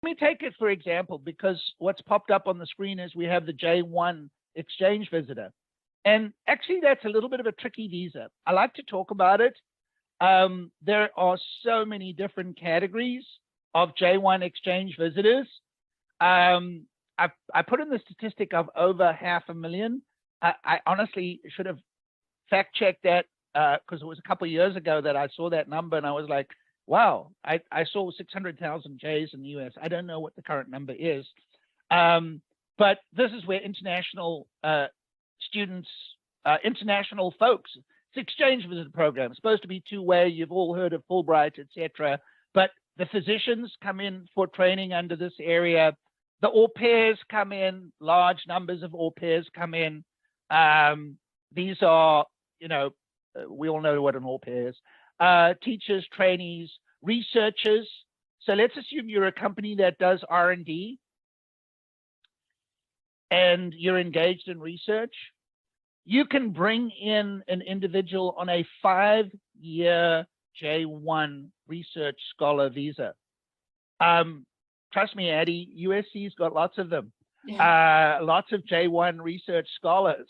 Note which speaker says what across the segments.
Speaker 1: me take it for example, because what's popped up on the screen is we have the J-1 exchange visitor. And actually, that's a little bit of a tricky visa. I like to talk about it. There are so many different categories of J-1 exchange visitors. I put in the statistic of over 500,000. I honestly should have fact checked that because it was a couple of years ago that I saw that number and I was like, wow, I saw 600,000 J's in the US. I don't know what the current number is. But this is where international students, international folks, it's exchange visitor program, supposed to be two-way. You've all heard of Fulbright, etc. But the physicians come in for training under this area. The au pairs come in, large numbers of au pairs come in. These are, we all know what an au pair is. Teachers, trainees, researchers. So let's assume you're a company that does R&D and you're engaged in research. You can bring in an individual on a 5-year J-1 research scholar visa. Trust me, Addie, USC's got lots of them. Yeah. Lots of J-1 research scholars.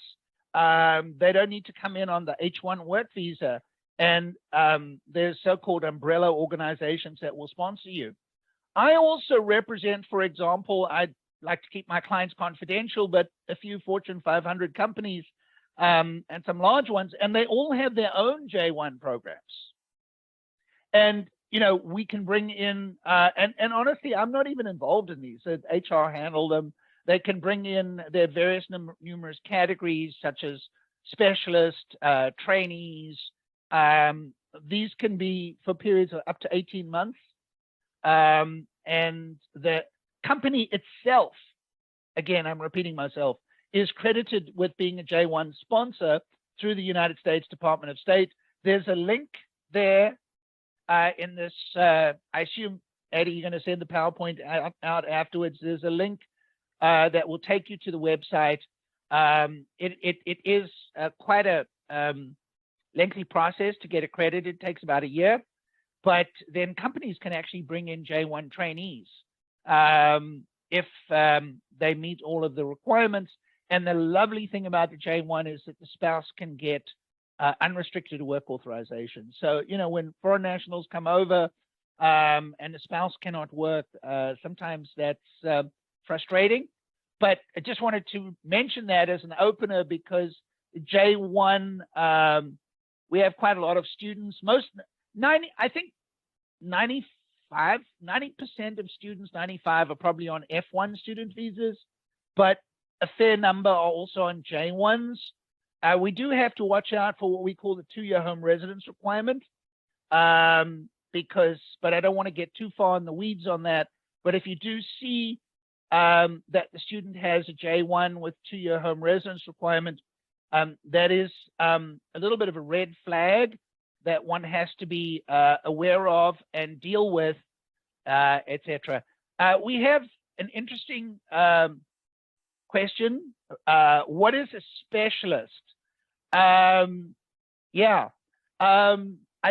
Speaker 1: They don't need to come in on the H-1 work visa. And there's so-called umbrella organizations that will sponsor you. I also represent, for example, I'd like to keep my clients confidential, but a few Fortune 500 companies and some large ones, and they all have their own J-1 programs. And, we can bring in, and honestly, I'm not even involved in these. So HR handle them. They can bring in their various numerous categories, such as specialists, trainees. These can be for periods of up to 18 months. And the company itself, again, I'm repeating myself, is credited with being a J-1 sponsor through the United States Department of State. There's a link there in this, I assume, Eddie, you're going to send the PowerPoint out afterwards. There's a link that will take you to the website. It is quite a lengthy process to get accredited. It takes about a year, but then companies can actually bring in J-1 trainees if they meet all of the requirements. And the lovely thing about the J-1 is that the spouse can get unrestricted work authorization. So, when foreign nationals come over and the spouse cannot work, sometimes that's frustrating. But I just wanted to mention that as an opener because J-1, we have quite a lot of students. I think 90% of students, 95 are probably on F1 student visas, but a fair number are also on J-1s. We do have to watch out for what we call the 2-year home residence requirement, but I don't want to get too far in the weeds on that. But if you do see that the student has a J-1 with 2-year home residence requirement, that is a little bit of a red flag that one has to be aware of and deal with, etc. We have an interesting question. What is a specialist? I'd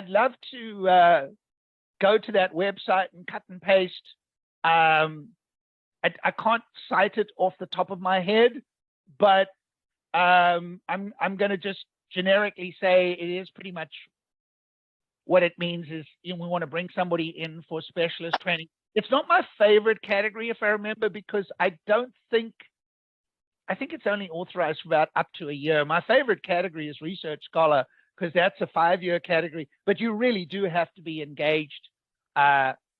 Speaker 1: love to go to that website and cut and paste. I can't cite it off the top of my head, but I'm going to just generically say it is pretty much what it means is we want to bring somebody in for specialist training. It's not my favorite category, if I remember, because I think it's only authorized for about up to a year. My favorite category is research scholar because that's a 5-year category, but you really do have to be engaged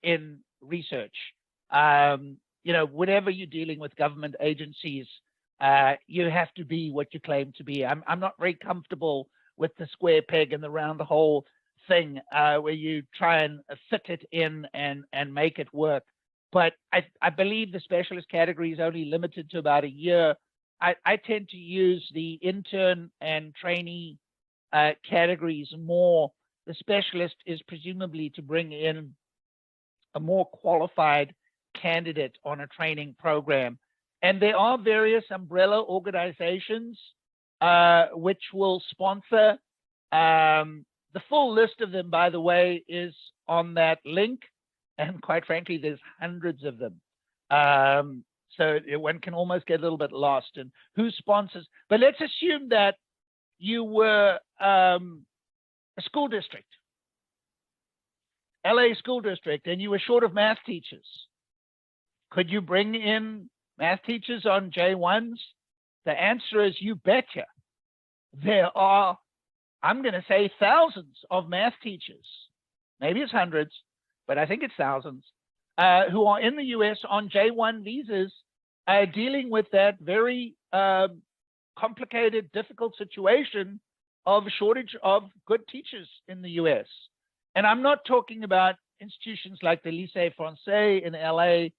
Speaker 1: in research. Whenever you're dealing with government agencies, you have to be what you claim to be. I'm not very comfortable with the square peg and the round hole thing where you try and fit it in and make it work. But I believe the specialist category is only limited to about a year. I tend to use the intern and trainee categories more. The specialist is presumably to bring in a more qualified candidate on a training program. And there are various umbrella organizations which will sponsor. The full list of them, by the way, is on that link. And quite frankly, there's hundreds of them. So one can almost get a little bit lost in who sponsors. But let's assume that you were a school district, LA school district, and you were short of math teachers. Could you bring in math teachers on J1s? The answer is you betcha. There are, I'm going to say, thousands of math teachers. Maybe it's hundreds, but I think it's thousands, who are in the US on J1 visas, dealing with that very complicated, difficult situation of shortage of good teachers in the US. And I'm not talking about institutions like the Lycée Français in LA.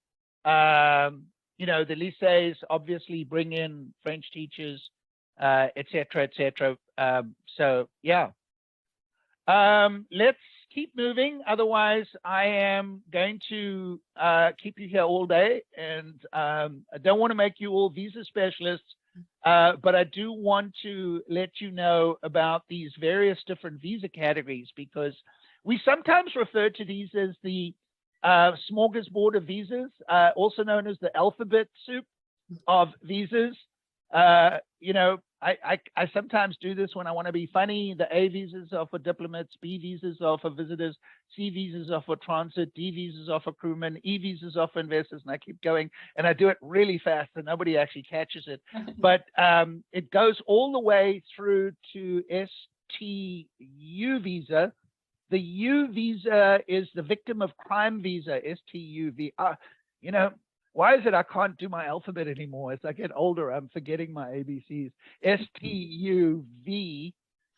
Speaker 1: You know, the lycées obviously bring in French teachers, et cetera, et cetera. So yeah, let's keep moving. Otherwise, I am going to keep you here all day, and I don't want to make you all visa specialists, but I do want to let you know about these various different visa categories, because we sometimes refer to these as the smorgasbord of visas, also known as the alphabet soup of visas. You know, I sometimes do this when I want to be funny. The A visas are for diplomats, B visas are for visitors, C visas are for transit, D visas are for crewmen, E visas are for investors, and I keep going, and I do it really fast and nobody actually catches it. But it goes all the way through to STU visa. The U visa is the victim of crime visa, STUV. You know, why is it I can't do my alphabet anymore? As I get older, I'm forgetting my ABCs. STUV.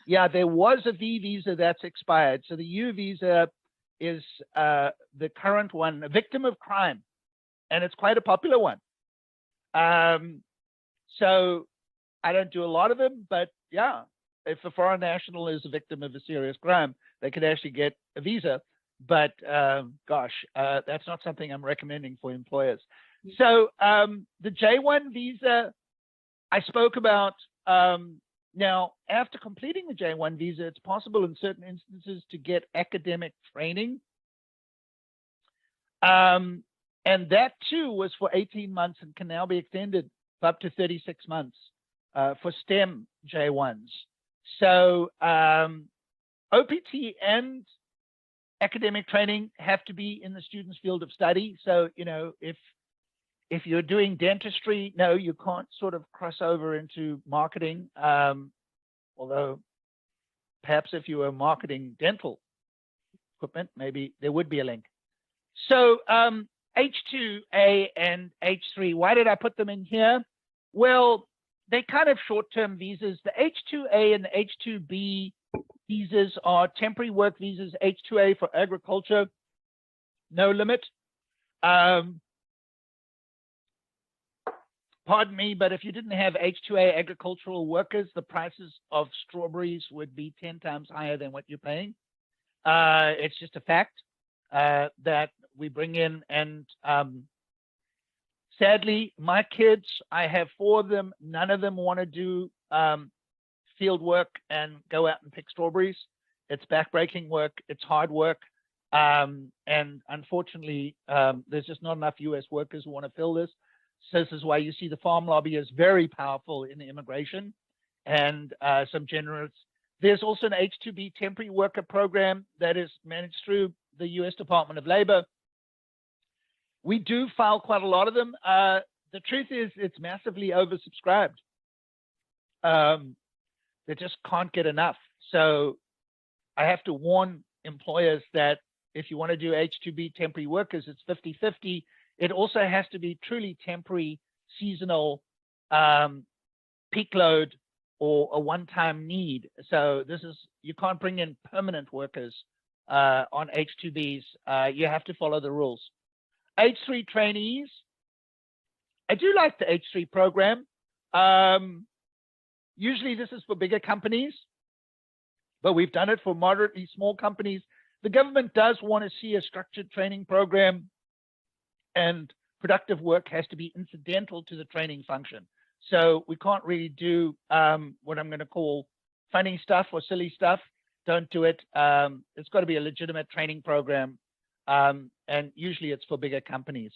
Speaker 1: Yeah, there was a V visa that's expired. So the U visa is the current one, a victim of crime. And it's quite a popular one. So I don't do a lot of them, but yeah, if a foreign national is a victim of a serious crime, they could actually get a visa. But gosh, that's not something I'm recommending for employers. So the J1 visa I spoke about. Now, after completing the J1 visa, it's possible in certain instances to get academic training. And that too was for 18 months and can now be extended for up to 36 months for STEM J1s. So OPT and academic training have to be in the student's field of study. So, you know, if you're doing dentistry, no, you can't sort of cross over into marketing. Although perhaps if you were marketing dental equipment, maybe there would be a link. So H2A and H3, why did I put them in here? Well, they're kind of short-term visas. The H2A and the H2B visas are temporary work visas. H2A for agriculture, no limit. Pardon me, but if you didn't have H2A agricultural workers, the prices of strawberries would be 10 times higher than what you're paying. It's just a fact that we bring in. And sadly, my kids, I have 4 of them. None of them want to do field work and go out and pick strawberries. It's backbreaking work. It's hard work. And unfortunately, there's just not enough US workers who want to fill this. So this is why you see the farm lobby is very powerful in immigration and some generous. There's also an H2B temporary worker program that is managed through the US Department of Labor. We do file quite a lot of them. The truth is it's massively oversubscribed. They just can't get enough. So I have to warn employers that if you want to do H2B temporary workers, it's 50-50. It also has to be truly temporary, seasonal, peak load, or a one-time need. So this is, you can't bring in permanent workers on H2Bs. You have to follow the rules. H3 trainees, I do like the H3 program. Usually this is for bigger companies, but we've done it for moderately small companies. The government does want to see a structured training program, and productive work has to be incidental to the training function. So we can't really do what I'm going to call funny stuff or silly stuff. Don't do it. It's got to be a legitimate training program. And usually it's for bigger companies.